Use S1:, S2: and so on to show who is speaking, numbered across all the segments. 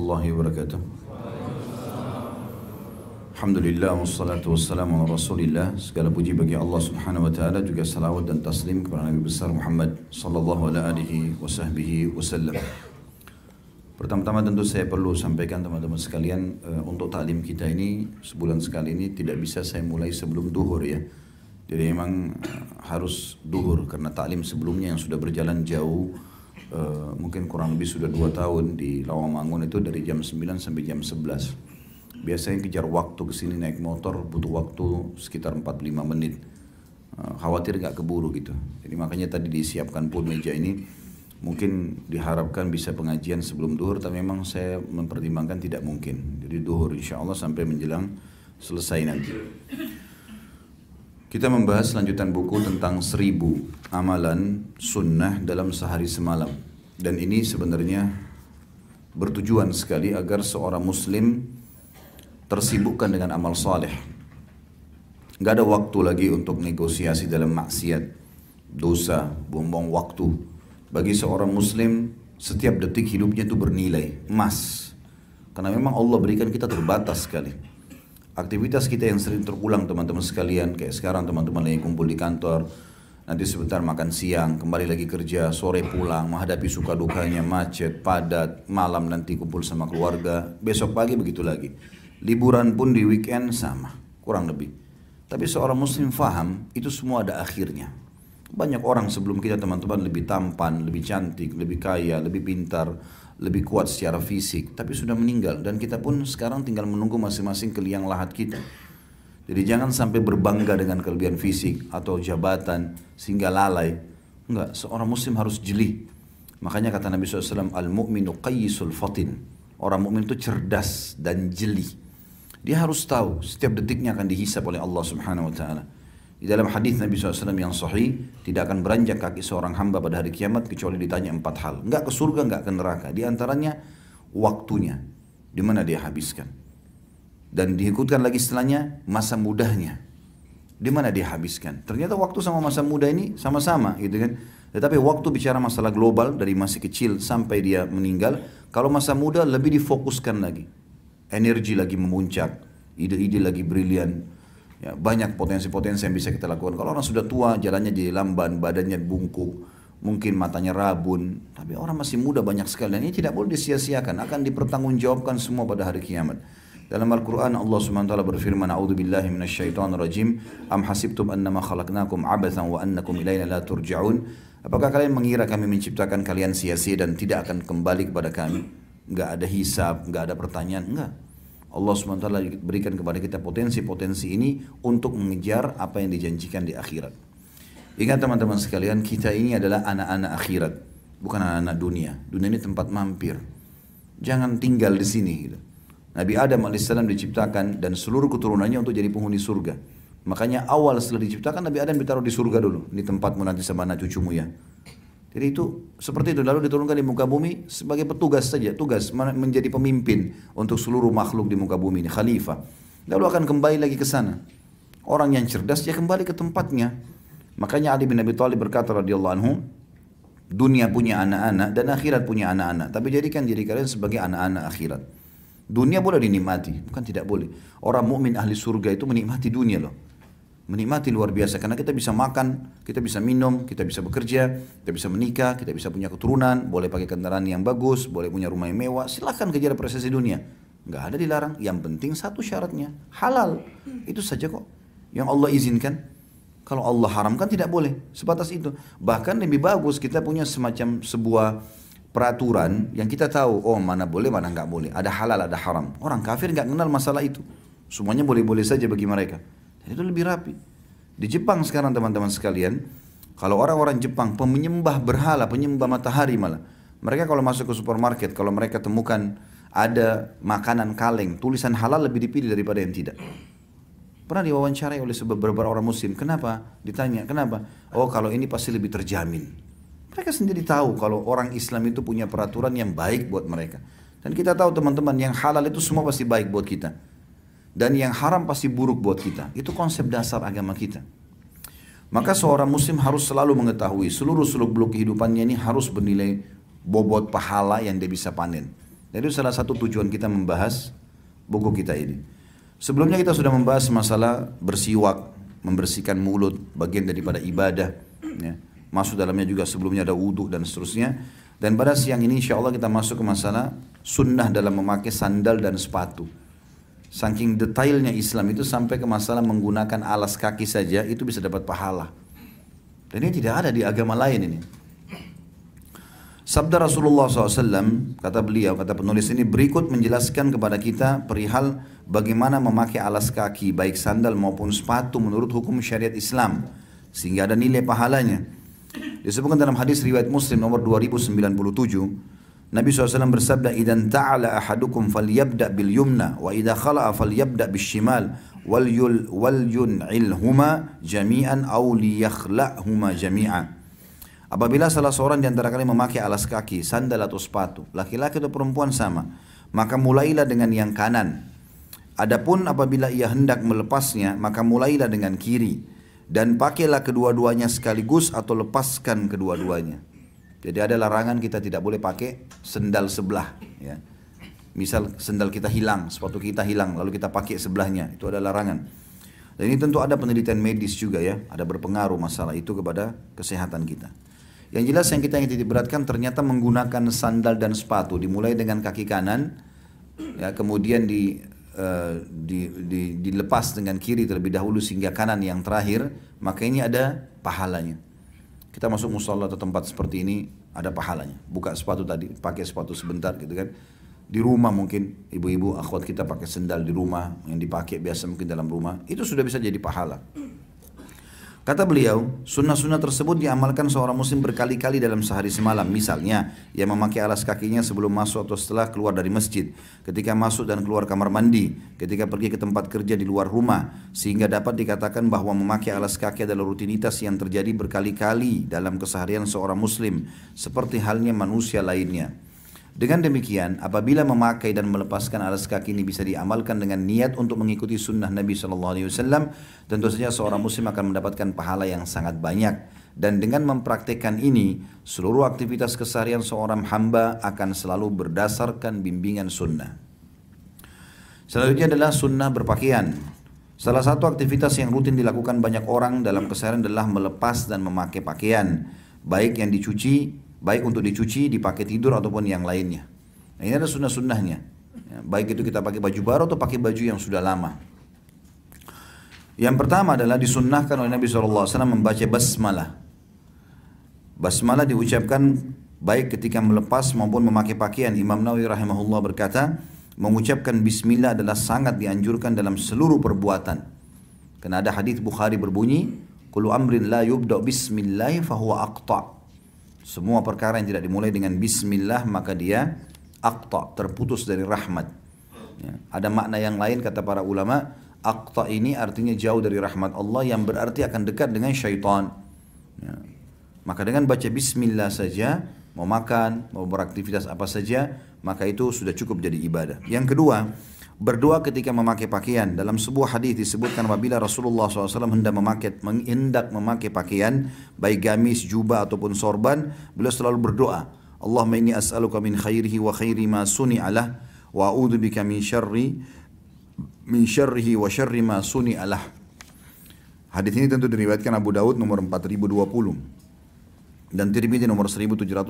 S1: warahmatullahi wabarakatuh. Alhamdulillah wassalatu wassalamu ala rasulillah. Segala puji bagi Allah subhanahu wa ta'ala, juga salawat dan taslim kepada Nabi besar Muhammad sallallahu alaihi wasallam. Pertama-tama tentu saya perlu sampaikan teman-teman sekalian, untuk taklim kita ini sebulan sekali ini tidak bisa saya mulai sebelum duhur ya. Jadi memang harus duhur karena taklim sebelumnya yang sudah berjalan jauh, mungkin kurang lebih sudah 2 tahun di Rawamangun itu dari jam 9 sampai jam 11. Biasanya kejar waktu kesini naik motor butuh waktu sekitar 45 menit. Khawatir gak keburu gitu. Jadi makanya tadi disiapkan pun meja ini. Mungkin diharapkan bisa pengajian sebelum duhur, tapi memang saya mempertimbangkan tidak mungkin. Jadi duhur insya Allah sampai menjelang selesai nanti. Kita membahas lanjutan buku tentang 1000 amalan sunnah dalam sehari semalam. Dan ini sebenarnya bertujuan sekali agar seorang muslim tersibukkan dengan amal saleh. Gak ada waktu lagi untuk negosiasi dalam maksiat, dosa, buang-buang waktu. Bagi seorang muslim, setiap detik hidupnya itu bernilai, emas. Karena memang Allah berikan kita terbatas sekali. Aktivitas kita yang sering terulang teman-teman sekalian, kayak sekarang teman-teman lagi kumpul di kantor, nanti sebentar makan siang, kembali lagi kerja, sore pulang, menghadapi suka dukanya, macet, padat, malam nanti kumpul sama keluarga, besok pagi begitu lagi. Liburan pun di weekend sama, kurang lebih. Tapi seorang muslim faham, itu semua ada akhirnya. Banyak orang sebelum kita teman-teman lebih tampan, lebih cantik, lebih kaya, lebih pintar, lebih kuat secara fisik, tapi sudah meninggal. Dan kita pun sekarang tinggal menunggu masing-masing ke liang lahat kita. Jadi jangan sampai berbangga dengan kelebihan fisik atau jabatan sehingga lalai. Enggak, seorang muslim harus jeli. Makanya kata Nabi SAW, Al-mu'minu qayyisul fatin. Orang mukmin itu cerdas dan jeli. Dia harus tahu setiap detiknya akan dihisab oleh Allah Subhanahu wa ta'ala. Di dalam hadis Nabi SAW yang sahih, tidak akan beranjak kaki seorang hamba pada hari kiamat kecuali ditanya 4 hal. Enggak ke surga, enggak ke neraka. Di antaranya waktunya, di mana dia habiskan. Dan diikutkan lagi setelahnya masa mudanya, di mana dia habiskan. Ternyata waktu sama masa muda ini sama-sama gitu kan. Tetapi waktu bicara masalah global dari masih kecil sampai dia meninggal. Kalau masa muda lebih difokuskan lagi. Energi lagi memuncak, ide-ide lagi brilian. Ya, banyak potensi-potensi yang bisa kita lakukan. Kalau orang sudah tua, jalannya jadi lamban, badannya bungkuk, mungkin matanya rabun. Tapi orang masih muda banyak sekali. Dan ini tidak boleh disia-siakan. Akan dipertanggungjawabkan semua pada hari kiamat. Dalam Al-Quran Allah SWT berfirman, A'udzubillahi minasyaitonirrajim, Am hasibtum annama khalaqnakum abathan wa annakum ilayna la turja'un. Apakah kalian mengira kami menciptakan kalian sia-sia dan tidak akan kembali kepada kami? Enggak ada hisab, enggak ada pertanyaan, enggak. Allah SWT berikan kepada kita potensi-potensi ini untuk mengejar apa yang dijanjikan di akhirat. Ingat teman-teman sekalian, kita ini adalah anak-anak akhirat, bukan anak-anak dunia. Dunia ini tempat mampir. Jangan tinggal di sini. Gitu. Nabi Adam AS diciptakan dan seluruh keturunannya untuk jadi penghuni surga. Makanya awal setelah diciptakan Nabi Adam ditaruh di surga dulu. Ini tempatmu nanti sama anak cucumu ya. Jadi itu seperti itu, lalu diturunkan di muka bumi sebagai petugas saja, tugas menjadi pemimpin untuk seluruh makhluk di muka bumi ini, khalifah. Lalu akan kembali lagi ke sana. Orang yang cerdas dia kembali ke tempatnya. Makanya Ali bin Abi Thalib berkata radhiyallahu anhu, dunia punya anak-anak dan akhirat punya anak-anak, tapi jadikan diri kalian sebagai anak-anak akhirat. Dunia boleh dinikmati, bukan tidak boleh. Orang mukmin ahli surga itu menikmati dunia loh. Menikmati luar biasa karena kita bisa makan, kita bisa minum, kita bisa bekerja, kita bisa menikah, kita bisa punya keturunan, boleh pakai kendaraan yang bagus, boleh punya rumah yang mewah. Silahkan kejar prestasi dunia, nggak ada dilarang. Yang penting satu syaratnya halal, itu saja kok yang Allah izinkan. Kalau Allah haramkan tidak boleh, sebatas itu. Bahkan lebih bagus kita punya semacam sebuah peraturan yang kita tahu, oh mana boleh mana nggak boleh, ada halal ada haram. Orang kafir nggak kenal masalah itu, semuanya boleh-boleh saja bagi mereka. Itu lebih rapi. Di Jepang sekarang teman-teman sekalian, kalau orang-orang Jepang penyembah berhala, penyembah matahari malah, mereka kalau masuk ke supermarket, kalau mereka temukan ada makanan kaleng, tulisan halal lebih dipilih daripada yang tidak. Pernah diwawancarai oleh beberapa orang muslim, kenapa? Ditanya, kenapa? Oh kalau ini pasti lebih terjamin. Mereka sendiri tahu kalau orang Islam itu punya peraturan yang baik buat mereka. Dan kita tahu teman-teman, yang halal itu semua pasti baik buat kita. Dan yang haram pasti buruk buat kita. Itu konsep dasar agama kita. Maka seorang muslim harus selalu mengetahui seluruh seluk-beluk kehidupannya ini harus bernilai bobot pahala yang dia bisa panen. Dan itu salah satu tujuan kita membahas buku kita ini. Sebelumnya kita sudah membahas masalah bersiwak, membersihkan mulut, bagian daripada ibadah. Ya. Masuk dalamnya juga sebelumnya ada wudhu dan seterusnya. Dan pada siang ini insya Allah kita masuk ke masalah sunnah dalam memakai sandal dan sepatu. Saking detailnya Islam itu sampai ke masalah menggunakan alas kaki saja itu bisa dapat pahala. Dan ini tidak ada di agama lain ini. Sabda Rasulullah SAW, kata beliau, kata penulis ini, berikut menjelaskan kepada kita perihal bagaimana memakai alas kaki, baik sandal maupun sepatu menurut hukum syariat Islam, sehingga ada nilai pahalanya. Disebutkan dalam hadis riwayat Muslim nomor 2097, Nabi SAW bersabda, "Idan ta'ala ahadukum falyabda bil yumna, wa idha khala'a falyabda bil shimal, wal yun'ilhuma jami'an aw liyakhla'huma jami'an." Apabila salah seorang di antara kalian memakai alas kaki, sandal atau sepatu, laki-laki atau perempuan sama, maka mulailah dengan yang kanan. Adapun apabila ia hendak melepasnya, maka mulailah dengan kiri. Dan pakailah kedua-duanya sekaligus atau lepaskan kedua-duanya. Jadi ada larangan kita tidak boleh pakai sendal sebelah. Ya. Misal sendal kita hilang, sepatu kita hilang, lalu kita pakai sebelahnya. Itu ada larangan. Dan ini tentu ada penelitian medis juga ya. Ada berpengaruh masalah itu kepada kesehatan kita. Yang jelas yang kita ingin titik beratkan ternyata menggunakan sandal dan sepatu dimulai dengan kaki kanan, ya, kemudian dilepas dengan kiri terlebih dahulu sehingga kanan yang terakhir, maka ini ada pahalanya. Kita masuk musholla atau tempat seperti ini ada pahalanya. Buka sepatu tadi, pakai sepatu sebentar gitu kan. Di rumah mungkin ibu-ibu akhwat kita pakai sandal di rumah yang dipakai biasa mungkin dalam rumah, itu sudah bisa jadi pahala. Kata beliau, sunnah-sunnah tersebut diamalkan seorang muslim berkali-kali dalam sehari semalam. Misalnya, ia memakai alas kakinya sebelum masuk atau setelah keluar dari masjid, ketika masuk dan keluar kamar mandi, ketika pergi ke tempat kerja di luar rumah, sehingga dapat dikatakan bahwa memakai alas kaki adalah rutinitas yang terjadi berkali-kali dalam keseharian seorang muslim, seperti halnya manusia lainnya. Dengan demikian, apabila memakai dan melepaskan alas kaki ini bisa diamalkan dengan niat untuk mengikuti sunnah Nabi SAW, tentu saja seorang muslim akan mendapatkan pahala yang sangat banyak. Dan dengan mempraktekkan ini, seluruh aktivitas keseharian seorang hamba akan selalu berdasarkan bimbingan sunnah. Selanjutnya adalah sunnah berpakaian. Salah satu aktivitas yang rutin dilakukan banyak orang dalam keseharian adalah melepas dan memakai pakaian, baik yang dicuci, baik untuk dicuci, dipakai tidur ataupun yang lainnya. Nah, ini ada sunnah-sunnahnya. Ya, baik itu kita pakai baju baru atau pakai baju yang sudah lama. Yang pertama adalah disunnahkan oleh Nabi SAW membaca basmalah. Basmalah diucapkan baik ketika melepas maupun memakai pakaian. Imam Nawawi rahimahullah berkata, mengucapkan bismillah adalah sangat dianjurkan dalam seluruh perbuatan. Karena ada hadis Bukhari berbunyi, kullu amrin la yubda bismillah fahuwa aqta'. Semua perkara yang tidak dimulai dengan bismillah maka dia aqta, terputus dari rahmat. Ya. Ada makna yang lain kata para ulama, aqta ini artinya jauh dari rahmat Allah yang berarti akan dekat dengan syaitan. Ya. Maka dengan baca bismillah saja, mau makan, mau beraktivitas apa saja, maka itu sudah cukup jadi ibadah. Yang kedua, berdoa ketika memakai pakaian. Dalam sebuah hadis disebutkan apabila Rasulullah SAW hendak memakai pakaian, baik gamis, jubah ataupun sorban, beliau selalu berdoa, Allahumma inni as'aluka min khairihi wa khairi ma suni'alah, wa a'udzubika min syarrihi wa syarri ma suni'alah. Hadis ini tentu diriwayatkan Abu Daud nomor 4020. Dan Tirmidzi nomor 1768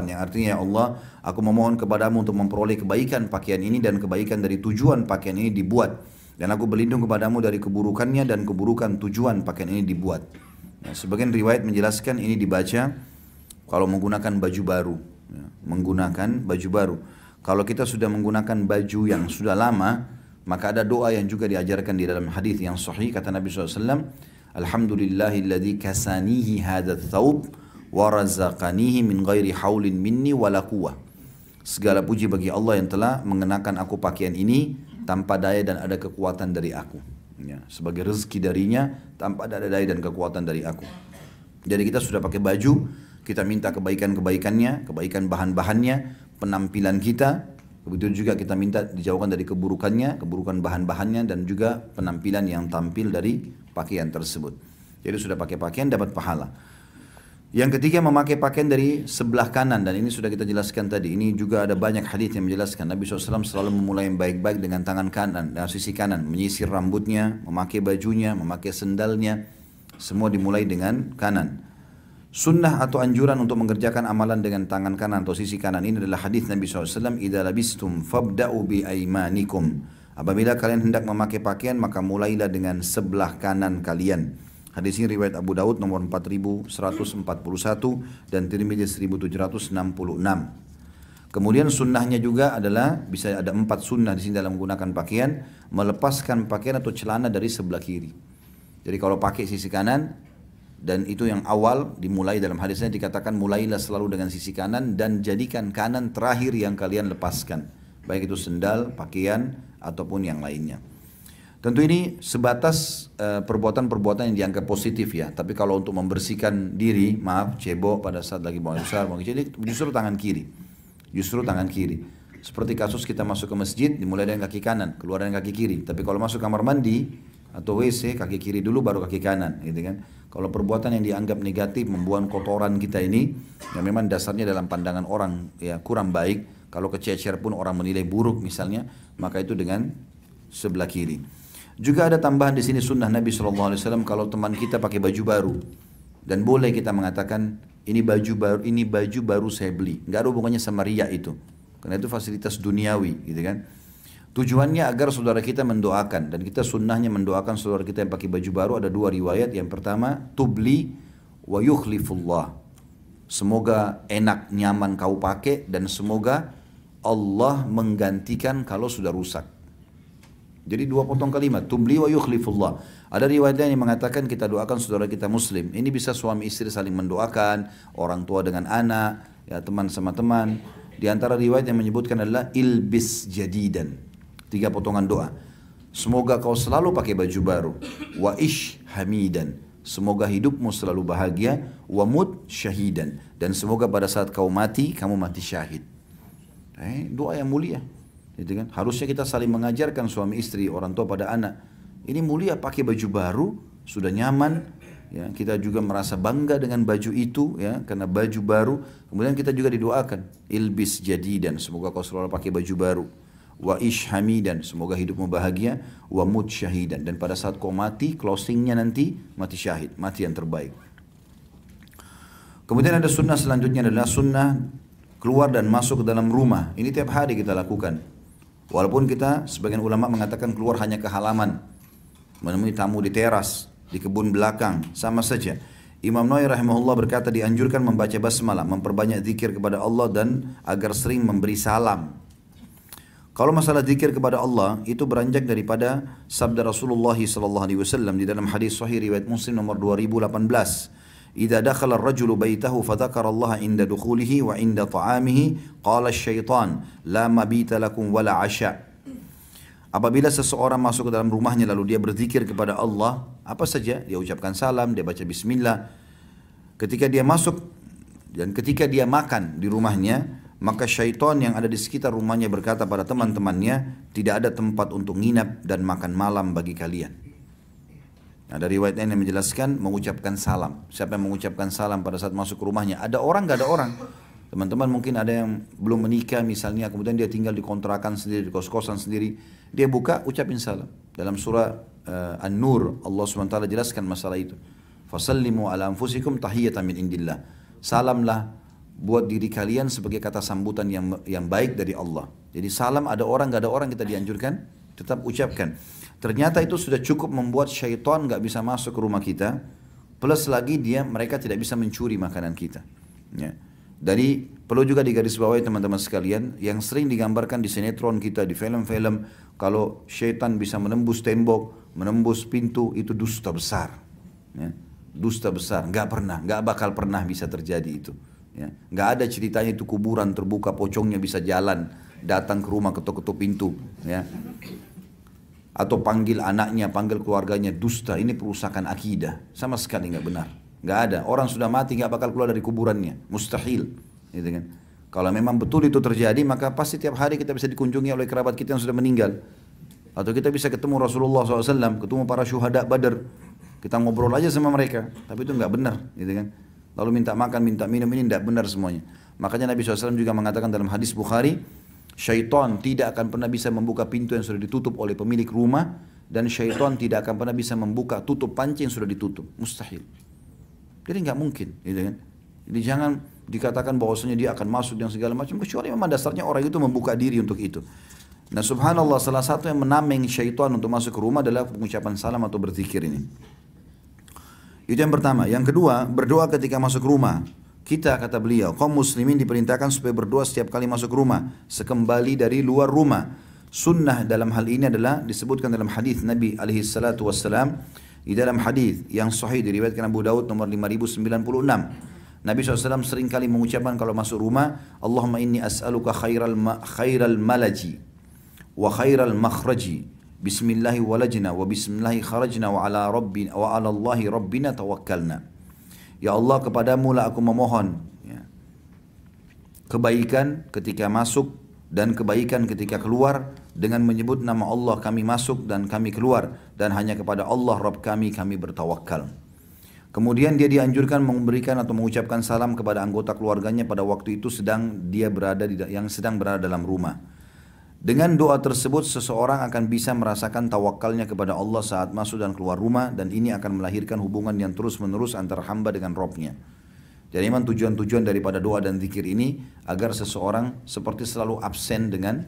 S1: yang artinya, ya Allah, aku memohon kepadamu untuk memperoleh kebaikan pakaian ini dan kebaikan dari tujuan pakaian ini dibuat, dan aku berlindung kepadamu dari keburukannya dan keburukan tujuan pakaian ini dibuat. Nah, sebagian riwayat menjelaskan ini dibaca kalau menggunakan baju baru, ya, menggunakan baju baru. Kalau kita sudah menggunakan baju yang sudah lama, maka ada doa yang juga diajarkan di dalam hadis yang sahih, kata Nabi SAW, Alhamdulillahilladzi kasanihi hadat thawb warazaqanihi min ghairi haulin minni wala quwwah. Segala puji bagi Allah yang telah mengenakan aku pakaian ini tanpa daya dan ada kekuatan dari aku. Ya, sebagai rezeki darinya tanpa ada daya dan kekuatan dari aku. Jadi kita sudah pakai baju, kita minta kebaikan-kebaikannya, kebaikan bahan-bahannya, penampilan kita. Begitu juga kita minta dijauhkan dari keburukannya, keburukan bahan-bahannya dan juga penampilan yang tampil dari pakaian tersebut. Jadi sudah pakai pakaian dapat pahala. Yang ketiga, memakai pakaian dari sebelah kanan, dan ini sudah kita jelaskan tadi. Ini juga ada banyak hadis yang menjelaskan Nabi SAW selalu memulai yang baik-baik dengan tangan kanan, dan sisi kanan, menyisir rambutnya, memakai bajunya, memakai sendalnya, semua dimulai dengan kanan. Sunnah atau anjuran untuk mengerjakan amalan dengan tangan kanan atau sisi kanan ini adalah hadis Nabi SAW, "Idza labistum fabda'u bi aimanikum." Apabila kalian hendak memakai pakaian, maka mulailah dengan sebelah kanan kalian. Hadis ini riwayat Abu Daud nomor 4141 dan Tirmidzi 1766. Kemudian sunnahnya juga adalah, bisa ada 4 sunnah di sini dalam menggunakan pakaian: melepaskan pakaian atau celana dari sebelah kiri. Jadi kalau pakai sisi kanan, dan itu yang awal dimulai dalam hadisnya dikatakan mulailah selalu dengan sisi kanan dan jadikan kanan terakhir yang kalian lepaskan, baik itu sendal, pakaian ataupun yang lainnya. Tentu ini sebatas perbuatan-perbuatan yang dianggap positif ya. Tapi kalau untuk membersihkan diri, maaf, cebok pada saat lagi buang besar, buang kecil, justru tangan kiri. Justru tangan kiri. Seperti kasus kita masuk ke masjid, dimulai dengan kaki kanan, keluar dengan kaki kiri. Tapi kalau masuk kamar mandi atau WC, kaki kiri dulu baru kaki kanan, gitu kan. Kalau perbuatan yang dianggap negatif, membuang kotoran kita ini, yang memang dasarnya dalam pandangan orang ya kurang baik, kalau kececer pun orang menilai buruk misalnya, maka itu dengan sebelah kiri. Juga ada tambahan di sini sunnah Nabi SAW kalau teman kita pakai baju baru, dan boleh kita mengatakan ini baju baru saya beli, nggak ada hubungannya sama riya itu, karena itu fasilitas duniawi, gitu kan. Tujuannya agar saudara kita mendoakan, dan kita sunnahnya mendoakan saudara kita yang pakai baju baru. Ada 2 riwayat. Yang pertama, tubli wa yukhlifullah, semoga enak nyaman kau pakai dan semoga Allah menggantikan kalau sudah rusak. Jadi 2 potong kalimat, tubli wa yukhlifullah. Ada riwayat lain yang mengatakan kita doakan saudara kita muslim. Ini bisa suami istri saling mendoakan, orang tua dengan anak, ya teman sama teman. Di antara riwayat yang menyebutkan adalah ilbis jadidan. 3 potongan doa. Semoga kau selalu pakai baju baru. Wa ish hamidan. Semoga hidupmu selalu bahagia. Wa mut syahidan. Dan semoga pada saat kau mati, kamu mati syahid. Doa yang mulia. Gitu kan? Harusnya kita saling mengajarkan suami istri, orang tua pada anak. Ini mulia pakai baju baru, sudah nyaman. Ya, kita juga merasa bangga dengan baju itu, ya, karena baju baru. Kemudian kita juga didoakan, ilbis jadidan, semoga kau selalu pakai baju baru. Wa ish hamidan, semoga hidupmu bahagia. Wa mut syahidan, dan pada saat kau mati, closingnya nanti mati syahid, mati yang terbaik. Kemudian ada sunnah selanjutnya adalah sunnah keluar dan masuk ke dalam rumah. Ini tiap hari kita lakukan. Walaupun kita, sebagian ulama mengatakan keluar hanya ke halaman, menemui tamu di teras, di kebun belakang, sama saja. Imam Nawawi rahimahullah berkata dianjurkan membaca basmalah, memperbanyak zikir kepada Allah dan agar sering memberi salam. Kalau masalah zikir kepada Allah itu beranjak daripada sabda Rasulullah SAW di dalam hadis sahih riwayat Muslim nomor 2018. إذا دخل الرجل بيته فذكر الله عند دخوله وعند طعامه قال الشيطان لا مبيت لكم ولا عشاء. Apabila seseorang masuk ke dalam rumahnya lalu dia berzikir kepada Allah, apa saja, dia ucapkan salam, dia baca bismillah. Ketika dia masuk dan ketika dia makan di rumahnya, maka syaitan yang ada di sekitar rumahnya berkata pada teman-temannya, tidak ada tempat untuk nginap dan makan malam bagi kalian. Ada riwayat lain yang menjelaskan mengucapkan salam. Siapa yang mengucapkan salam pada saat masuk ke rumahnya? Ada orang, gak ada orang. Teman-teman mungkin ada yang belum menikah misalnya, kemudian dia tinggal di kontrakan sendiri, di kos-kosan sendiri. Dia buka, ucapin salam. Dalam surah An-Nur, Allah SWT jelaskan masalah itu. Fasallimu ala anfusikum tahiyatan min indillah. Salamlah buat diri kalian sebagai kata sambutan yang baik dari Allah. Jadi salam, ada orang, gak ada orang, kita dianjurkan tetap ucapkan. Ternyata itu sudah cukup membuat syaitan gak bisa masuk ke rumah kita. Plus lagi mereka tidak bisa mencuri makanan kita. Ya. Dari perlu juga digarisbawahi teman-teman sekalian, yang sering digambarkan di sinetron kita, di film-film, kalau syaitan bisa menembus tembok, menembus pintu, itu dusta besar. Ya. Dusta besar, gak bakal pernah bisa terjadi itu. Ya. Gak ada ceritanya itu kuburan terbuka, pocongnya bisa jalan, datang ke rumah, ketuk-ketuk pintu. Ya. Atau panggil anaknya, panggil keluarganya, dusta. Ini perusakan akidah, sama sekali nggak benar, nggak ada. Orang sudah mati nggak bakal keluar dari kuburannya, mustahil, gitu kan. Kalau memang betul itu terjadi, maka pasti tiap hari kita bisa dikunjungi oleh kerabat kita yang sudah meninggal, atau kita bisa ketemu Rasulullah SAW, ketemu para syuhada Badar, kita ngobrol aja sama mereka. Tapi itu nggak benar, gitu kan. lalu minta makan, minta minum, ini tidak benar semuanya. Makanya Nabi SAW juga mengatakan dalam hadis Bukhari, syaitan tidak akan pernah bisa membuka pintu yang sudah ditutup oleh pemilik rumah, dan syaitan tidak akan pernah bisa membuka tutup panci yang sudah ditutup. Mustahil. Jadi nggak mungkin, gitu kan? Jadi jangan dikatakan bahwasanya dia akan masuk dan segala macam, kecuali memang dasarnya orang itu membuka diri untuk itu. Nah subhanallah, salah satu yang menameng syaitan untuk masuk ke rumah adalah pengucapan salam atau berzikir ini. Itu yang pertama. Yang kedua, berdoa ketika masuk rumah. Kita, kata beliau, kaum muslimin diperintahkan supaya berdoa setiap kali masuk rumah, sekembali dari luar rumah. Sunnah dalam hal ini adalah disebutkan dalam hadis Nabi alaihi salatu wassalam, di dalam hadis yang sahih diriwayatkan Abu Daud nomor 5096. Nabi SAW sering kali mengucapkan kalau masuk rumah, Allahumma inni as'aluka khairal malaji wa khairal makhraji, bismillahi walajna wa bismillahi kharajna wa ala Allahi rabbina tawakkalna. Ya Allah, kepadamu lah aku memohon, ya, kebaikan ketika masuk dan kebaikan ketika keluar, dengan menyebut nama Allah kami masuk dan kami keluar, dan hanya kepada Allah Rabb kami bertawakal. Kemudian dia dianjurkan memberikan atau mengucapkan salam kepada anggota keluarganya pada waktu itu sedang berada dalam rumah. Dengan doa tersebut seseorang akan bisa merasakan tawakalnya kepada Allah saat masuk dan keluar rumah, dan ini akan melahirkan hubungan yang terus menerus antara hamba dengan Rabbnya. Jadi memang tujuan-tujuan daripada doa dan zikir ini agar seseorang seperti selalu absen dengan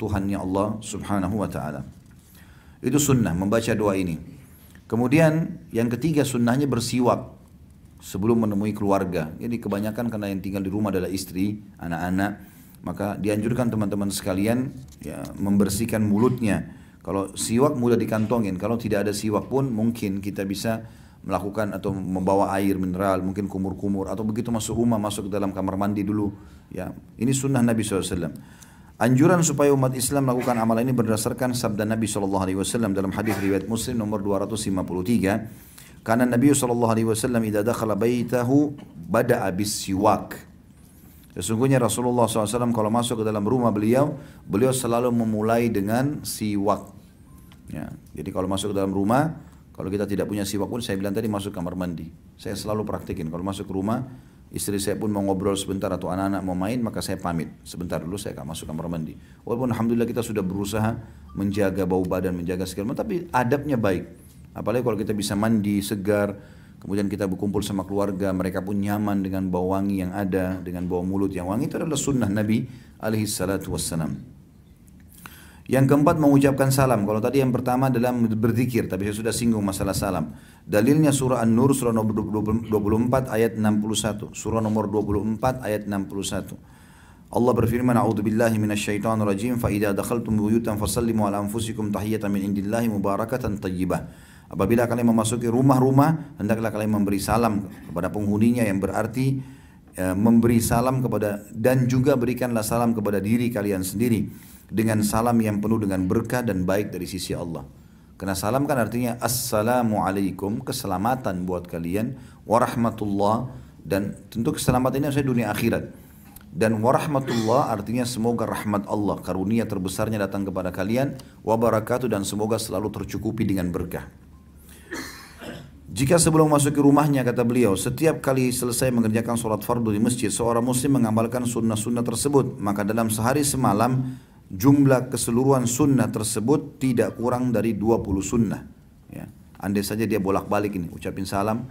S1: Tuhannya Allah subhanahu wa ta'ala. Itu sunnah membaca doa ini. Kemudian yang ketiga, sunnahnya bersiwak sebelum menemui keluarga. Jadi kebanyakan karena yang tinggal di rumah adalah istri, anak-anak, maka dianjurkan teman-teman sekalian ya, membersihkan mulutnya. Kalau siwak mudah dikantongin, kalau tidak ada siwak pun mungkin kita bisa melakukan atau membawa air mineral, mungkin kumur-kumur, atau begitu masuk rumah, masuk ke dalam kamar mandi dulu. Ya, ini sunnah Nabi SAW. Anjuran supaya umat Islam melakukan amal ini berdasarkan sabda Nabi SAW dalam hadis riwayat Muslim nomor 253. Karena Nabi SAW idza dakhala baitahu bada'a bis-siwak. Sesungguhnya Rasulullah SAW kalau masuk ke dalam rumah beliau selalu memulai dengan siwak. Ya, jadi kalau masuk ke dalam rumah, kalau kita tidak punya siwak pun, saya bilang tadi masuk kamar mandi. Saya selalu praktikin, kalau masuk ke rumah, istri saya pun mau ngobrol sebentar atau anak-anak mau main, maka saya pamit. Sebentar dulu saya akan masuk kamar mandi. Walaupun alhamdulillah kita sudah berusaha menjaga bau badan, menjaga segala macam, tapi adabnya baik. Apalagi kalau kita bisa mandi, segar, kemudian kita berkumpul sama keluarga, mereka pun nyaman dengan bau wangi yang ada, dengan bau mulut yang wangi, itu adalah sunnah Nabi alaihi salatu wassalam. Yang keempat, mengucapkan salam. Kalau tadi yang pertama adalah berzikir, tapi saya sudah singgung masalah salam. Dalilnya surah An-Nur surah nomor 24 ayat 61. Surah nomor 24 ayat 61. Allah berfirman, A'udzubillahi minasyaitonir rajim, fa idza dakhaltum buyutan fasallimu ala anfusikum tahiyatan min indillahi mubarakatan thayyibah. Apabila kalian memasuki rumah-rumah, hendaklah kalian memberi salam kepada penghuninya, yang berarti memberi salam kepada, dan juga berikanlah salam kepada diri kalian sendiri dengan salam yang penuh dengan berkah dan baik dari sisi Allah. Karena salam kan artinya assalamualaikum, keselamatan buat kalian, warahmatullah, dan tentu keselamatan ini saya dunia akhirat. Dan warahmatullah artinya semoga rahmat Allah, karunia terbesarnya datang kepada kalian, wabarakatuh, dan semoga selalu tercukupi dengan berkah. Jika sebelum masuk ke rumahnya, kata beliau, setiap kali selesai mengerjakan sholat fardu di masjid, seorang muslim mengamalkan sunnah-sunnah tersebut, maka dalam sehari semalam jumlah keseluruhan sunnah tersebut tidak kurang dari 20 sunnah. Ya. Andai saja dia bolak-balik ini, ucapin salam,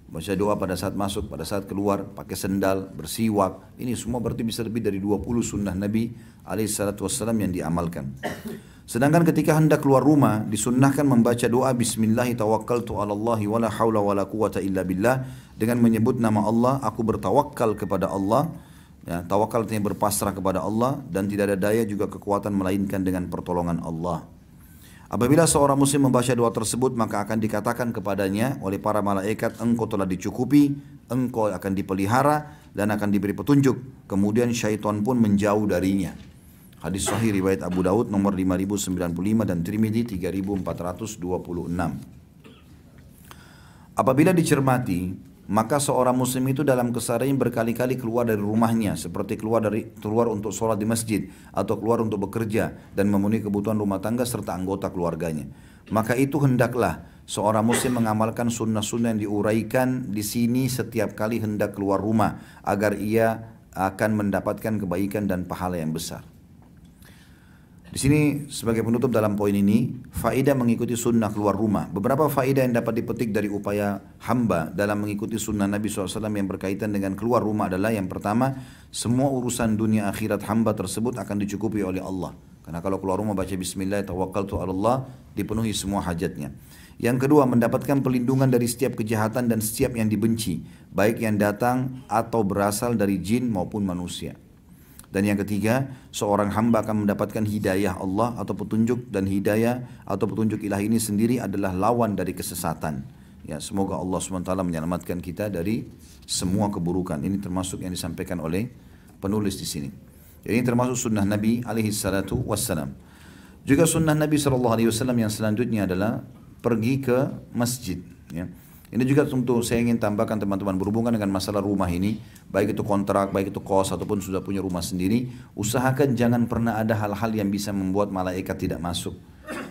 S1: baca doa pada saat masuk, pada saat keluar, pakai sendal, bersiwak, ini semua berarti bisa lebih dari 20 sunnah Nabi SAW yang diamalkan. Sedangkan ketika hendak keluar rumah, disunnahkan membaca doa Bismillahi tawakkaltu ala Allahi wa la hawla wa la quwata illa billah, dengan menyebut nama Allah, aku bertawakal kepada Allah. Ya, tawakal artinya berpasrah kepada Allah, dan tidak ada daya juga kekuatan melainkan dengan pertolongan Allah. Apabila seorang muslim membaca doa tersebut, maka akan dikatakan kepadanya oleh para malaikat, engkau telah dicukupi, engkau akan dipelihara, dan akan diberi petunjuk. Kemudian syaitan pun menjauh darinya. Hadis sahih riwayat Abu Daud nomor 5095 dan Tirmidzi 3426. Apabila dicermati, maka seorang muslim itu dalam keseharian berkali-kali keluar dari rumahnya, seperti keluar untuk sholat di masjid, atau keluar untuk bekerja dan memenuhi kebutuhan rumah tangga serta anggota keluarganya. Maka itu hendaklah seorang muslim mengamalkan sunnah-sunnah yang diuraikan di sini setiap kali hendak keluar rumah agar ia akan mendapatkan kebaikan dan pahala yang besar. Di sini sebagai penutup dalam poin ini, faedah mengikuti sunnah keluar rumah. Beberapa faedah yang dapat dipetik dari upaya hamba dalam mengikuti sunnah Nabi SAW yang berkaitan dengan keluar rumah adalah yang pertama, semua urusan dunia akhirat hamba tersebut akan dicukupi oleh Allah. Karena kalau keluar rumah baca bismillah, tawakkaltu 'ala Allah, dipenuhi semua hajatnya. Yang kedua, mendapatkan perlindungan dari setiap kejahatan dan setiap yang dibenci, baik yang datang atau berasal dari jin maupun manusia. Dan yang ketiga, seorang hamba akan mendapatkan hidayah Allah atau petunjuk, dan hidayah atau petunjuk ilahi ini sendiri adalah lawan dari kesesatan. Ya, semoga Allah SWT menyelamatkan kita dari semua keburukan. Ini termasuk yang disampaikan oleh penulis di sini. Jadi ini termasuk sunnah Nabi SAW. Juga sunnah Nabi SAW yang selanjutnya adalah pergi ke masjid. Ya. Ini juga untuk saya ingin tambahkan teman-teman berhubungan dengan masalah rumah ini, baik itu kontrak, baik itu kos ataupun sudah punya rumah sendiri, usahakan jangan pernah ada hal-hal yang bisa membuat malaikat tidak masuk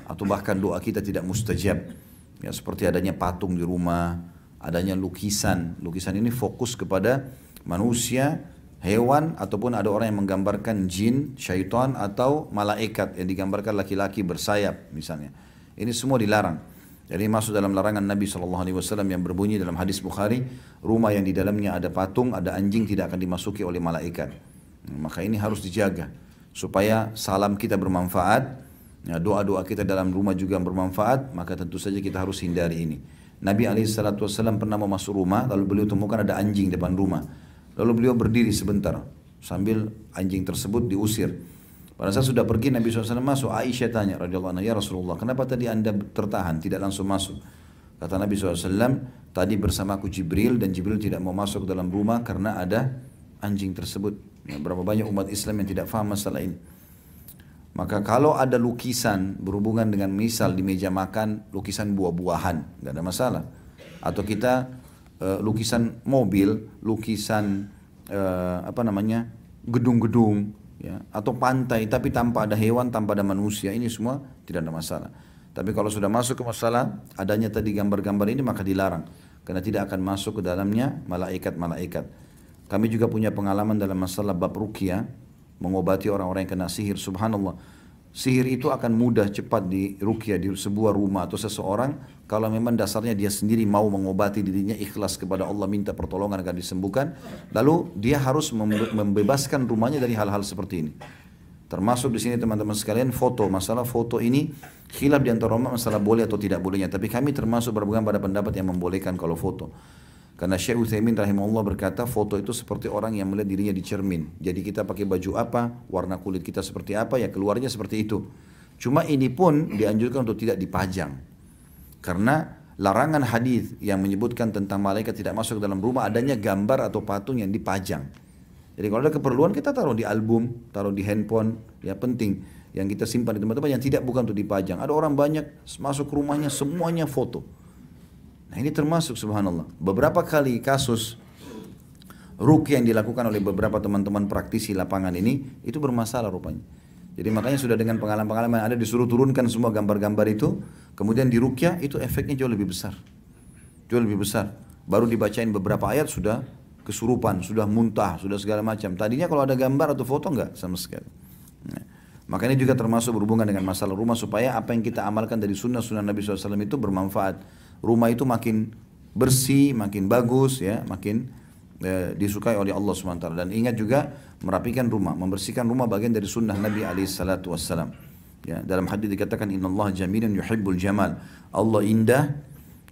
S1: atau bahkan doa kita tidak mustajab. Ya, seperti adanya patung di rumah, adanya lukisan. Lukisan ini fokus kepada manusia, hewan ataupun ada orang yang menggambarkan jin, syaitan atau malaikat yang digambarkan laki-laki bersayap misalnya. Ini semua dilarang. Jadi masuk dalam larangan Nabi SAW yang berbunyi dalam hadis Bukhari, rumah yang di dalamnya ada patung, ada anjing tidak akan dimasuki oleh malaikat. Maka ini harus dijaga supaya salam kita bermanfaat, ya, doa-doa kita dalam rumah juga bermanfaat, maka tentu saja kita harus hindari ini. Nabi SAW pernah mau masuk rumah, lalu beliau temukan ada anjing depan rumah. Lalu beliau berdiri sebentar sambil anjing tersebut diusir. Pada saat sudah pergi Nabi SAW masuk, Aisyah tanya radhiyallahu anha, ya Rasulullah, kenapa tadi anda tertahan, tidak langsung masuk? Kata Nabi SAW, tadi bersamaku Jibril dan Jibril tidak mau masuk dalam rumah karena ada anjing tersebut. Ya, berapa banyak umat Islam yang tidak faham masalah ini. Maka kalau ada lukisan berhubungan dengan misal di meja makan, lukisan buah-buahan, nggak ada masalah. Atau kita lukisan mobil, lukisan gedung-gedung, ya, atau pantai tapi tanpa ada hewan, tanpa ada manusia, ini semua tidak ada masalah. Tapi kalau sudah masuk ke masalah adanya tadi gambar-gambar ini, maka dilarang karena tidak akan masuk ke dalamnya malaikat-malaikat. Kami juga punya pengalaman dalam masalah bab ruqyah, mengobati orang-orang yang kena sihir. Subhanallah, sihir itu akan mudah cepat di ruqyah di sebuah rumah atau seseorang kalau memang dasarnya dia sendiri mau mengobati dirinya, ikhlas kepada Allah, minta pertolongan agar disembuhkan. Lalu dia harus membebaskan rumahnya dari hal-hal seperti ini. Termasuk di sini teman-teman sekalian foto. Masalah foto ini khilaf di antara ulama masalah boleh atau tidak bolehnya. Tapi kami termasuk berpegang pada pendapat yang membolehkan kalau foto. Karena Syekh Utsaimin rahimahullah berkata foto itu seperti orang yang melihat dirinya di cermin. Jadi kita pakai baju apa, warna kulit kita seperti apa, ya keluarnya seperti itu. Cuma ini pun dianjurkan untuk tidak dipajang. Karena larangan hadis yang menyebutkan tentang malaikat tidak masuk ke dalam rumah adanya gambar atau patung yang dipajang. Jadi kalau ada keperluan kita taruh di album, taruh di handphone, ya penting. Yang kita simpan di tempat-tempat yang tidak bukan untuk dipajang. Ada orang banyak masuk ke rumahnya semuanya foto. Nah ini termasuk subhanallah. Beberapa kali kasus ruqyah yang dilakukan oleh beberapa teman-teman praktisi lapangan ini itu bermasalah rupanya. Jadi makanya sudah dengan pengalaman-pengalaman yang ada disuruh turunkan semua gambar-gambar itu, kemudian di ruqyah itu efeknya jauh lebih besar. Jauh lebih besar. Baru dibacain beberapa ayat sudah kesurupan, sudah muntah, sudah segala macam. Tadinya kalau ada gambar atau foto enggak sama sekali. Nah, makanya juga termasuk berhubungan dengan masalah rumah supaya apa yang kita amalkan dari sunnah-sunnah Nabi SAW itu bermanfaat. Rumah itu makin bersih, makin bagus, ya, makin disukai oleh Allah SWT. Dan ingat juga merapikan rumah, membersihkan rumah bagian dari sunnah Nabi SAW. Ya, dalam hadis dikatakan innallaha jamilun yuhibbul jamal. Allah indah.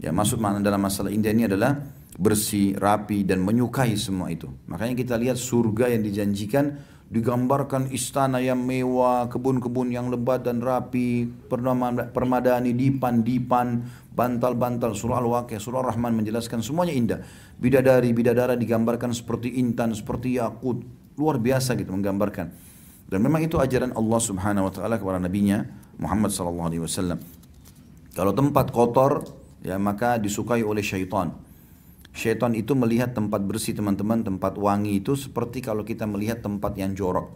S1: Ya, maksud makna dalam masalah indah ini adalah bersih, rapi dan menyukai semua itu. Makanya kita lihat surga yang dijanjikan digambarkan istana yang mewah, kebun-kebun yang lebat dan rapi, permadani, dipan-dipan, bantal-bantal. Surah Al-Waqiah, Surah Ar-Rahman menjelaskan semuanya indah. Bidadari-bidadara digambarkan seperti intan, seperti yakut, luar biasa gitu menggambarkan. Dan memang itu ajaran Allah Subhanahu wa taala kepada nabinya Muhammad sallallahu alaihi wasallam. Kalau tempat kotor, ya maka disukai oleh syaitan. Syaitan itu melihat tempat bersih teman-teman, tempat wangi itu seperti kalau kita melihat tempat yang jorok.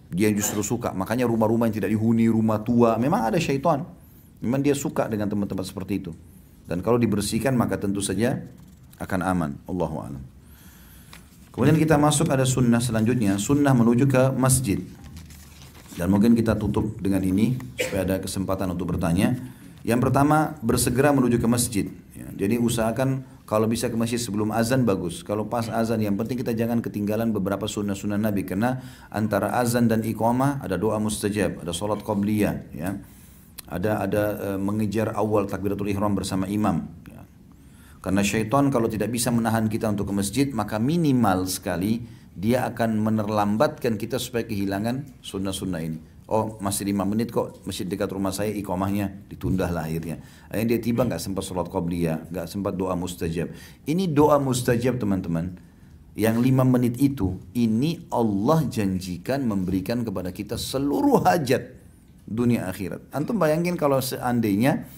S1: Dia justru suka. Makanya rumah-rumah yang tidak dihuni, rumah tua, memang ada syaitan. Memang dia suka dengan tempat-tempat seperti itu. Dan kalau dibersihkan maka tentu saja akan aman. Allahu a'lam. Kemudian kita masuk ada sunnah selanjutnya, sunnah menuju ke masjid. Dan mungkin kita tutup dengan ini supaya ada kesempatan untuk bertanya. Yang pertama, bersegera menuju ke masjid. Ya, jadi usahakan kalau bisa ke masjid sebelum azan bagus. Kalau pas azan, yang penting kita jangan ketinggalan beberapa sunnah-sunnah Nabi. Karena antara azan dan iqamah ada doa mustajab, ada sholat qabliyah, ya. Ada mengejar awal takbiratul ihram bersama imam. Ya. Karena syaitan kalau tidak bisa menahan kita untuk ke masjid, maka minimal sekali dia akan menerlambatkan kita supaya kehilangan sunnah-sunnah ini. Oh masih 5 menit kok, masjid dekat rumah saya iqamahnya, ditunda lah akhirnya. Akhirnya dia tiba nggak sempat sholat qabliyah, nggak sempat doa mustajab. Ini doa mustajab teman-teman. Yang 5 menit itu, ini Allah janjikan memberikan kepada kita seluruh hajat dunia akhirat. Antum bayangin kalau seandainya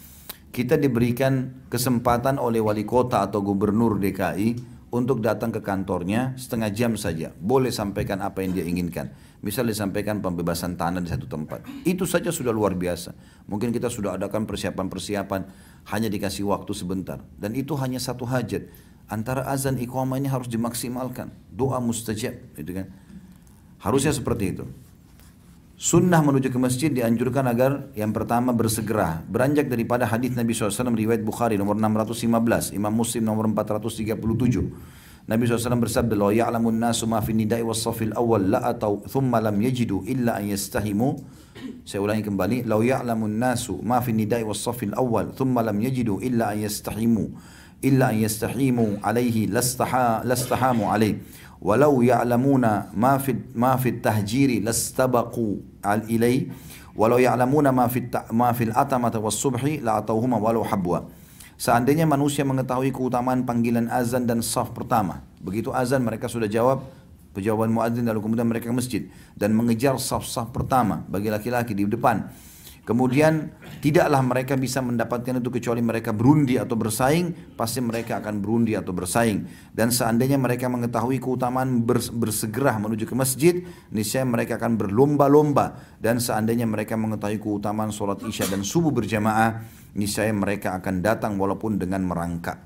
S1: kita diberikan kesempatan oleh wali kota atau gubernur DKI untuk datang ke kantornya setengah jam saja, boleh sampaikan apa yang dia inginkan. Misal disampaikan pembebasan tanah di satu tempat, itu saja sudah luar biasa. Mungkin kita sudah adakan persiapan-persiapan, hanya dikasih waktu sebentar, dan itu hanya satu hajat. Antara azan iqamah ini harus dimaksimalkan, doa mustajab, gitu kan? Harusnya seperti itu. Sunnah menuju ke masjid dianjurkan agar yang pertama bersegera. Beranjak daripada hadis Nabi SAW riwayat Bukhari nomor 615, Imam Muslim nomor 437. Nabi SAW bersabda, "La ya'lamun nasu ma fi nida'i was safil awal la atau thumma lam yajidu illa an yastahimu." Saya ulangi kembali, "La ya'lamun nasu ma fi nida'i was safil awal thumma lam yajidu illa an yastahimu alaihi lastahamu alaihi." Walau ya'lamuna ma fi tahjiri lastabaqu ilai walau ya'lamuna ma fil atamata was subhi la atauhuma walau habwa. Seandainya manusia mengetahui keutamaan panggilan azan dan saf pertama, begitu azan mereka sudah jawab jawaban muadzin, lalu kemudian mereka ke masjid dan mengejar saf-saf pertama bagi laki-laki di depan. Kemudian tidaklah mereka bisa mendapatkan itu kecuali mereka berundi atau bersaing, pasti mereka akan berundi atau bersaing. Dan seandainya mereka mengetahui keutamaan bersegera menuju ke masjid, niscaya mereka akan berlomba-lomba. Dan seandainya mereka mengetahui keutamaan sholat isya dan subuh berjamaah, niscaya mereka akan datang walaupun dengan merangkak.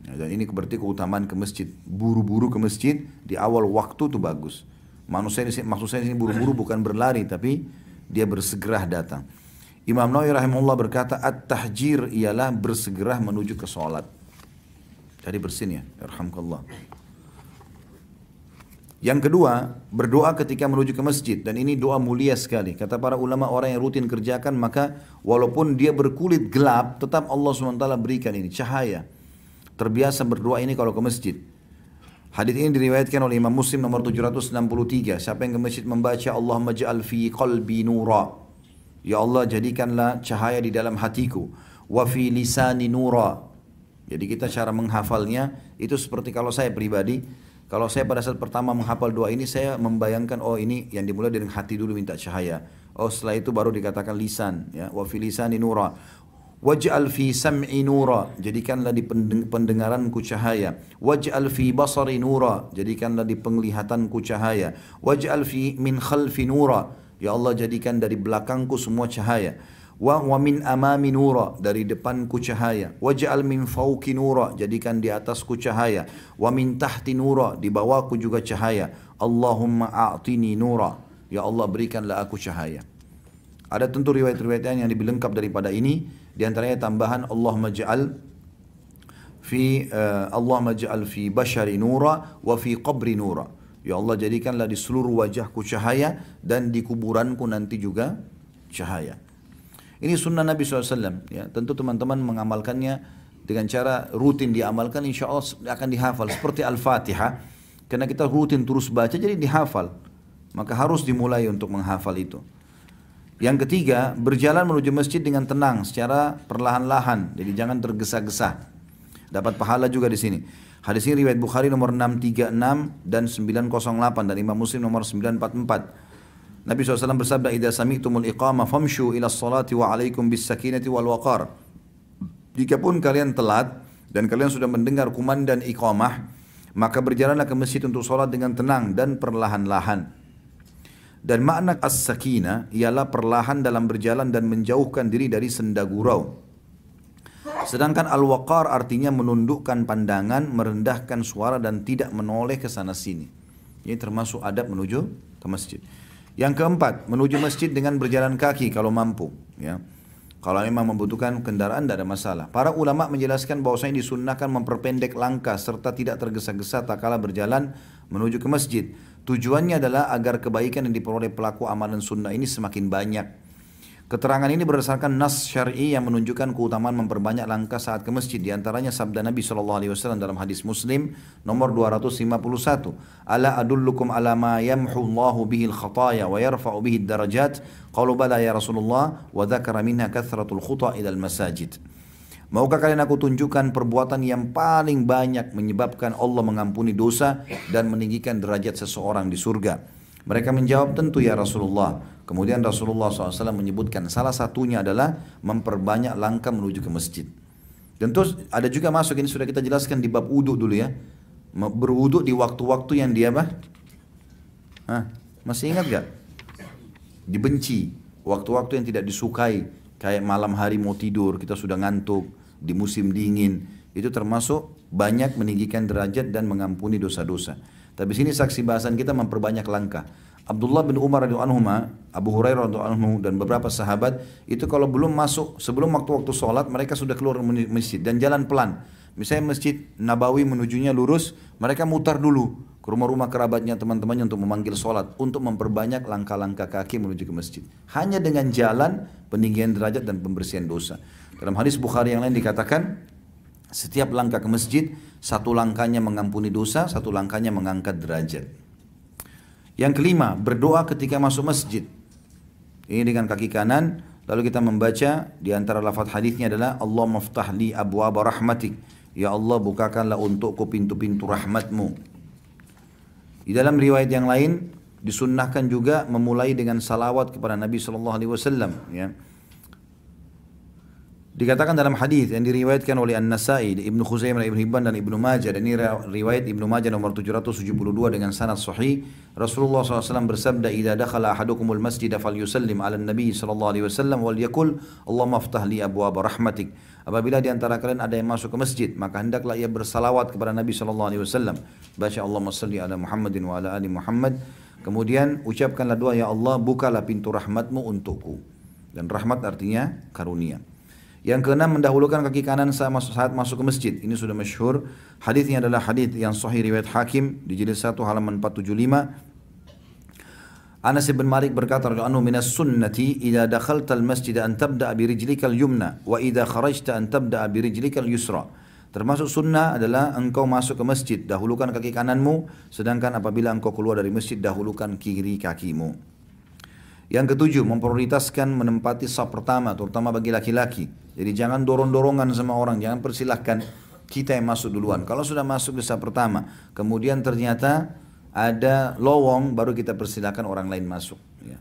S1: Dan ini berarti keutamaan ke masjid. Buru-buru ke masjid di awal waktu itu bagus. Maksud saya di sini buru-buru bukan berlari, tapi dia bersegera datang. Imam Nawawi rahimahullah berkata, at-tahjir ialah bersegera menuju ke sholat. Jadi bersin ya, yarhamkallah. Yang kedua, berdoa ketika menuju ke masjid. Dan ini doa mulia sekali. Kata para ulama, orang yang rutin kerjakan, maka walaupun dia berkulit gelap, tetap Allah SWT berikan ini, cahaya. Terbiasa berdoa ini kalau ke masjid. Hadis ini diriwayatkan oleh Imam Muslim nomor 763. Siapa yang ke masjid membaca Allahumma ja'al fi qalbi nura. Ya Allah jadikanlah cahaya di dalam hatiku. Wa fi lisani nura. Jadi kita cara menghafalnya itu seperti kalau saya pribadi, kalau saya pada saat pertama menghafal doa ini, saya membayangkan, oh ini yang dimulai dari hati dulu minta cahaya. Oh setelah itu baru dikatakan lisan, ya. Wa fi lisani nura. Waj'al fi sam'i nura, jadikanlah di pendengaranku cahaya. Waj'al fi basari nura, jadikanlah di penglihatanku cahaya. Waj'al fi min khalfi nura, ya Allah jadikan dari belakangku semua cahaya. Wa min amami nura, dari depanku cahaya. Waj'al min fawqi nura, jadikan di atasku cahaya. Wa min tahti nura, di bawahku juga cahaya. Allahumma a'tini nura, ya Allah berikanlah aku cahaya. Ada tentu riwayat-riwayat yang lebih lengkap daripada ini. Di antaranya tambahan Allahumma ja'al fi bashari nura wa fi qabri nura. Ya Allah jadikanlah di seluruh wajahku cahaya dan di kuburanku nanti juga cahaya. Ini sunnah Nabi SAW. Ya, tentu teman-teman mengamalkannya dengan cara rutin diamalkan, insya Allah akan dihafal. Seperti Al-Fatihah. Karena kita rutin terus baca jadi dihafal. Maka harus dimulai untuk menghafal itu. Yang ketiga, berjalan menuju masjid dengan tenang, secara perlahan-lahan, jadi jangan tergesa-gesa. Dapat pahala juga di sini. Hadis ini riwayat Bukhari nomor 636 dan 908 dan Imam Muslim nomor 944. Nabi SAW bersabda, "Idza sami'tumul iqamah famshu ila sholati wa alaikum bis sakinati wal waqar." Jikapun kalian telat dan kalian sudah mendengar kumandang iqamah, maka berjalanlah ke masjid untuk sholat dengan tenang dan perlahan-lahan. Dan makna as-sakinah ialah perlahan dalam berjalan dan menjauhkan diri dari senda gurau. Sedangkan al-waqar artinya menundukkan pandangan, merendahkan suara dan tidak menoleh ke sana sini. Ini termasuk adab menuju ke masjid. Yang keempat, menuju masjid dengan berjalan kaki kalau mampu. Ya. Kalau memang membutuhkan kendaraan tidak ada masalah. Para ulama menjelaskan bahwasanya disunnahkan memperpendek langkah serta tidak tergesa-gesa tak kala berjalan menuju ke masjid. Tujuannya adalah agar kebaikan yang diperoleh pelaku amalan sunnah ini semakin banyak. Keterangan ini berdasarkan nas syar'i yang menunjukkan keutamaan memperbanyak langkah saat ke masjid. Di antaranya sabda Nabi SAW dalam hadis Muslim nomor 251. Ala adullukum ala ma yamhu Allahu bihil khataya wa yarfa'u bihid darajat. Qalu bala ya Rasulullah wa dzakara minha kathratul khuta ilal masajid. Maukah kalian aku tunjukkan perbuatan yang paling banyak menyebabkan Allah mengampuni dosa dan meninggikan derajat seseorang di surga? Mereka menjawab, tentu ya Rasulullah. Kemudian Rasulullah SAW menyebutkan salah satunya adalah memperbanyak langkah menuju ke masjid. Dan terus ada juga masuk, ini sudah kita jelaskan di bab wudu dulu ya. Berwudu di waktu-waktu yang dia apa? Masih ingat gak? Dibenci. Waktu-waktu yang tidak disukai. Kayak malam hari mau tidur, kita sudah ngantuk. Di musim dingin. Itu termasuk banyak meninggikan derajat dan mengampuni dosa-dosa. Tapi sini saksi bahasan kita memperbanyak langkah. Abdullah bin Umar radhiyallahu anhu, Abu Hurairah radhiyallahu anhu dan beberapa sahabat itu kalau belum masuk sebelum waktu-waktu sholat mereka sudah keluar masjid dan jalan pelan. Misalnya Masjid Nabawi menujunya lurus, mereka mutar dulu ke rumah-rumah kerabatnya, teman-temannya untuk memanggil sholat, untuk memperbanyak langkah-langkah kaki menuju ke masjid. Hanya dengan jalan peninggian derajat dan pembersihan dosa. Dalam hadis Bukhari yang lain dikatakan, setiap langkah ke masjid, satu langkahnya mengampuni dosa, satu langkahnya mengangkat derajat. Yang kelima, berdoa ketika masuk masjid. Ini dengan kaki kanan, lalu kita membaca di antara lafaz hadisnya adalah Allahumma ftah li abwaaba rahmatik. Ya Allah, bukakanlah untukku pintu-pintu rahmatmu. Di dalam riwayat yang lain disunnahkan juga memulai dengan salawat kepada Nabi SAW. Ya. Dikatakan dalam hadis yang diriwayatkan oleh An-Nasai, Ibnu Khuzaimah, Ibnu Hibban dan Ibnu Majah, dan ini riwayat Ibnu Majah nomor 772 dengan sanad sahih. Rasulullah SAW bersabda, "Idza dakhala ahadukumul masjid falyusallim 'alan nabi sallallahu alaihi wasallam wal yaqul Allahumma aftah li abwaaba rahmatik." Apabila di antara kalian ada yang masuk ke masjid, maka hendaklah ia bersalawat kepada Nabi sallallahu alaihi wasallam. Baca Allahumma salli ala Muhammadin wa ala ali Muhammad. Kemudian ucapkanlah doa, ya Allah, bukalah pintu rahmatmu untukku. Dan rahmat artinya karunia. Yang keenam, mendahulukan kaki kanan saat masuk ke masjid. Ini sudah masyhur. Hadisnya adalah hadis yang sahih riwayat Hakim di jilid 1 halaman 475. Anas bin Malik berkata, "Anu minas sunnati idza dakhalta al-masjid an tabda'a bi rijlikal yumna wa idza kharajta an tabda'a bi rijlikal yusra." Termasuk sunnah adalah engkau masuk ke masjid, dahulukan kaki kananmu, sedangkan apabila engkau keluar dari masjid, dahulukan kiri kakimu. Yang ketujuh, memprioritaskan menempati saf pertama, terutama bagi laki-laki. Jadi jangan dorong-dorongan sama orang, jangan persilahkan kita yang masuk duluan. Kalau sudah masuk di saf pertama, kemudian ternyata ada lowong, baru kita persilahkan orang lain masuk. Ya.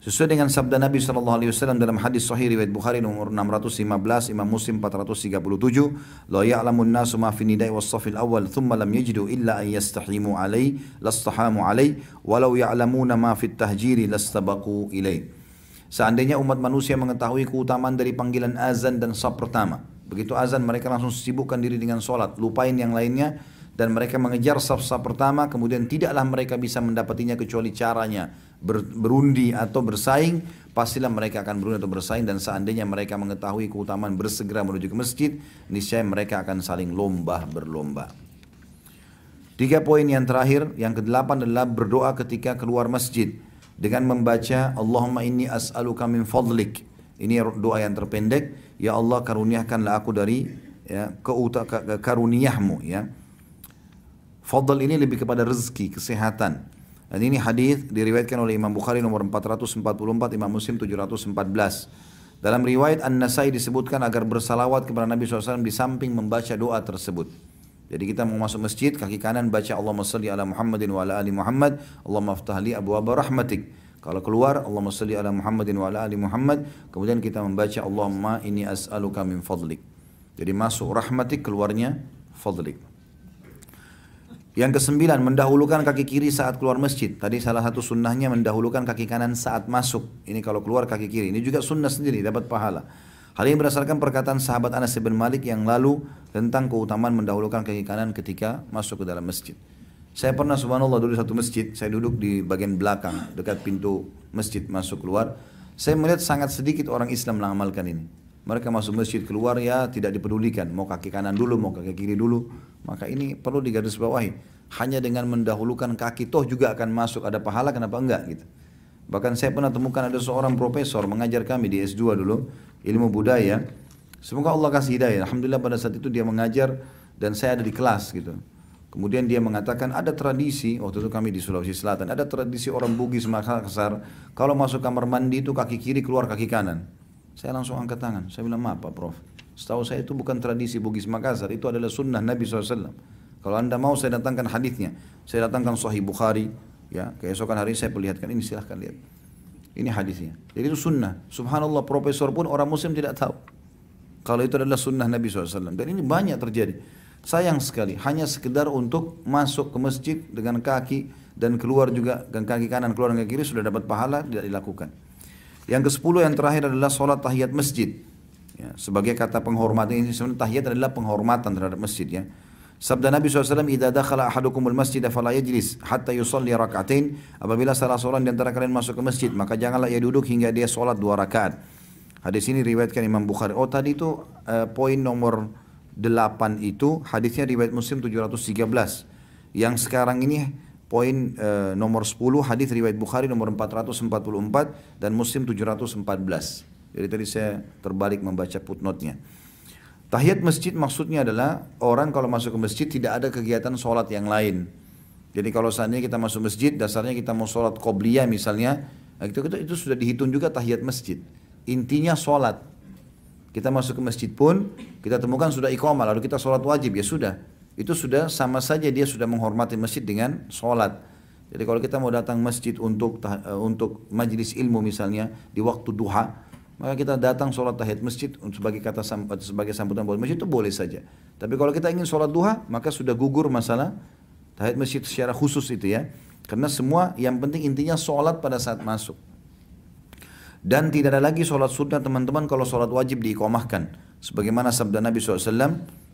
S1: Sesuai dengan sabda Nabi SAW dalam hadis sahih riwayat Bukhari nomor 615, Imam Muslim 437, "La ya'lamun nasu ma fi nidai was safil awal, thumma lam yajidu illa an yastahimu alai, lastahamu alai, walau ya'lamuna ma fi tahjiri lastabaqu ilai." Seandainya umat manusia mengetahui keutamaan dari panggilan azan dan saf pertama, begitu azan mereka langsung sibukkan diri dengan sholat, lupain yang lainnya, dan mereka mengejar saf-saf pertama, kemudian tidaklah mereka bisa mendapatinya kecuali caranya berundi atau bersaing, pastilah mereka akan berundi atau bersaing, dan seandainya mereka mengetahui keutamaan bersegera menuju ke masjid, niscaya mereka akan saling berlomba. 3 poin yang terakhir, yang ke-8 adalah berdoa ketika keluar masjid dengan membaca Allahumma inni as'aluka min fadlik. Ini doa yang terpendek, ya Allah karuniakanlah aku dari karuniahmu, ya. Fadl ini lebih kepada rezeki, kesehatan. Dan ini hadis diriwayatkan oleh Imam Bukhari nomor 444, Imam Muslim 714. Dalam riwayat An-Nasai disebutkan agar bersalawat kepada Nabi SAW di samping membaca doa tersebut. Jadi kita mau masuk masjid, kaki kanan baca Allahumma salli ala Muhammadin wa ala ali Muhammad, Allahumma aftah li abwaaba rahmatik. Kalau keluar, Allahumma salli ala Muhammadin wa ala ali Muhammad, kemudian kita membaca Allahumma inni as'aluka min fadlik. Jadi masuk rahmatik, keluarnya fadlik. Yang kesembilan, mendahulukan kaki kiri saat keluar masjid. Tadi salah satu sunnahnya mendahulukan kaki kanan saat masuk. Ini kalau keluar kaki kiri. Ini juga sunnah sendiri, dapat pahala. Hal ini berdasarkan perkataan sahabat Anas bin Malik yang lalu tentang keutamaan mendahulukan kaki kanan ketika masuk ke dalam masjid. Saya pernah subhanallah dulu satu masjid, saya duduk di bagian belakang dekat pintu masjid masuk keluar. Saya melihat sangat sedikit orang Islam mengamalkan ini. Mereka masuk masjid keluar ya tidak dipedulikan, mau kaki kanan dulu, mau kaki kiri dulu. Maka ini perlu digarisbawahi. Hanya dengan mendahulukan kaki toh juga akan masuk, ada pahala, kenapa enggak gitu. Bahkan saya pernah temukan ada seorang profesor mengajar kami di S2 dulu, ilmu budaya. Semoga Allah kasih hidayah. Alhamdulillah pada saat itu dia mengajar dan saya ada di kelas gitu. Kemudian dia mengatakan ada tradisi, waktu itu kami di Sulawesi Selatan, ada tradisi orang Bugis Makassar, kalau masuk kamar mandi itu kaki kiri keluar kaki kanan. Saya langsung angkat tangan, saya bilang maaf Pak Prof. Setahu saya itu bukan tradisi Bugis Makassar, itu adalah sunnah Nabi SAW. Kalau anda mau saya datangkan hadisnya, saya datangkan Sahih Bukhari, ya keesokan hari saya perlihatkan ini, silahkan lihat. Ini hadisnya. Jadi itu sunnah. Subhanallah profesor pun orang Muslim tidak tahu kalau itu adalah sunnah Nabi SAW. Dan ini banyak terjadi. Sayang sekali, hanya sekedar untuk masuk ke masjid dengan kaki dan keluar juga dengan kaki kanan keluar dengan kaki kiri sudah dapat pahala, tidak dilakukan. Yang ke-10 yang terakhir adalah sholat tahiyat masjid. Ya, sebagai kata penghormatan, ini sebenarnya tahiyat adalah penghormatan terhadap masjid ya. Sabda Nabi SAW, "Idza dakhala ahadukumul masjid fala yajlis hatta yusalli rak'atain." Apabila salah seorang di antara kalian masuk ke masjid, maka janganlah ia duduk hingga dia sholat 2 rakaat. Hadis ini riwayatkan Imam Bukhari. Oh tadi itu poin nomor 8 itu hadisnya riwayat Muslim 713. Yang sekarang ini poin nomor 10 hadis riwayat Bukhari nomor 444 dan Muslim 714. Jadi tadi saya terbalik membaca footnote-nya. Tahiyat masjid maksudnya adalah orang kalau masuk ke masjid tidak ada kegiatan sholat yang lain. Jadi kalau seandainya kita masuk masjid, dasarnya kita mau sholat qobliyah misalnya, itu sudah dihitung juga tahiyat masjid. Intinya sholat. Kita masuk ke masjid pun, kita temukan sudah iqamah, lalu kita sholat wajib, ya sudah. Itu sudah sama saja dia sudah menghormati masjid dengan sholat. Jadi kalau kita mau datang masjid untuk majlis ilmu misalnya, di waktu duha, maka kita datang sholat tahiyat masjid sebagai sambutan buat masjid itu boleh saja. Tapi kalau kita ingin sholat duha, maka sudah gugur masalah tahiyat masjid secara khusus itu ya. Karena semua yang penting intinya sholat pada saat masuk. Dan tidak ada lagi sholat sunnah teman-teman kalau sholat wajib diiqamahkan. Sebagaimana sabda Nabi SAW,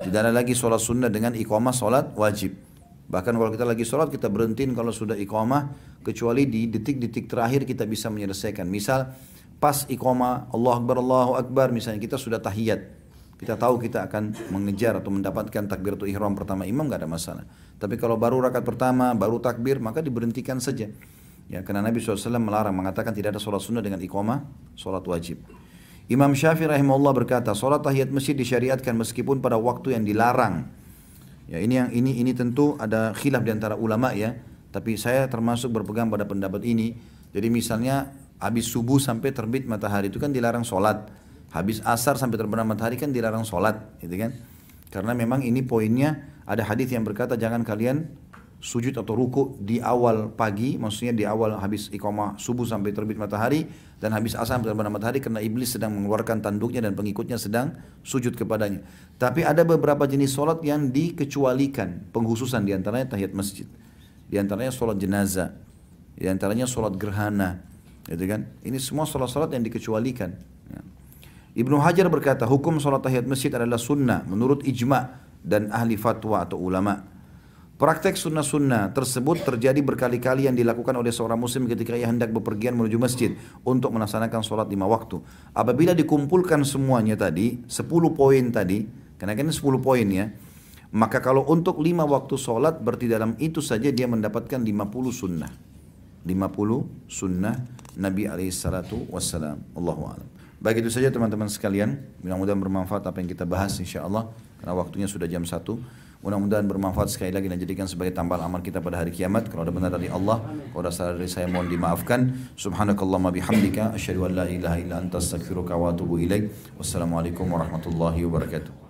S1: tidak ada lagi sholat sunnah dengan iqamah sholat wajib. Bahkan kalau kita lagi sholat kita berhentiin kalau sudah iqamah, kecuali di detik-detik terakhir kita bisa menyelesaikan. Misal pas iqamah Allahu Akbar misalnya kita sudah tahiyat. Kita tahu kita akan mengejar atau mendapatkan takbiratul ihram pertama imam, gak ada masalah. Tapi kalau baru rakaat pertama, baru takbir, maka diberhentikan saja. Ya, karena Nabi SAW melarang, mengatakan tidak ada sholat sunnah dengan iqamah, sholat wajib. Imam Syafi'i rahimahullah berkata, sholat tahiyat masjid disyariatkan meskipun pada waktu yang dilarang. Ya, ini tentu ada khilaf di antara ulama ya, tapi saya termasuk berpegang pada pendapat ini. Jadi misalnya habis subuh sampai terbit matahari itu kan dilarang sholat. Habis asar sampai terbenam matahari kan dilarang sholat, gitu kan? Karena memang ini poinnya ada hadis yang berkata jangan kalian sujud atau ruku di awal pagi, maksudnya di awal habis iqamah subuh sampai terbit matahari dan habis asar sampai terbenam matahari karena iblis sedang mengeluarkan tanduknya dan pengikutnya sedang sujud kepadanya. Tapi ada beberapa jenis sholat yang dikecualikan, penghususan diantaranya tahiyat masjid, diantaranya sholat jenazah, diantaranya sholat gerhana, gitu kan? Ini semua sholat-sholat yang dikecualikan. Ya. Ibnu Hajar berkata hukum sholat tahiyat masjid adalah sunnah menurut ijma' dan ahli fatwa atau ulama. Praktek sunnah-sunnah tersebut terjadi berkali-kali yang dilakukan oleh seorang muslim ketika ia hendak bepergian menuju masjid untuk melaksanakan sholat 5 waktu. Apabila dikumpulkan semuanya tadi, 10 poin tadi, karena kan 10 poin ya, maka kalau untuk 5 waktu sholat berarti dalam itu saja dia mendapatkan 50 sunnah. 50 sunnah Nabi SAW. Allahu a'lam. Baik itu saja teman-teman sekalian. Mudah-mudahan bermanfaat apa yang kita bahas insyaAllah. Karena waktunya sudah jam 1. Mudah-mudahan bermanfaat sekali lagi dan jadikan sebagai tambahan amal kita pada hari kiamat. Kalau ada benar dari Allah, kalau ada salah dari saya mohon dimaafkan. Subhanakallahumma bihamdika asyhadu an la ilaha illa anta astaghfiruka wa atubu ilaik. Wassalamualaikum warahmatullahi wabarakatuh.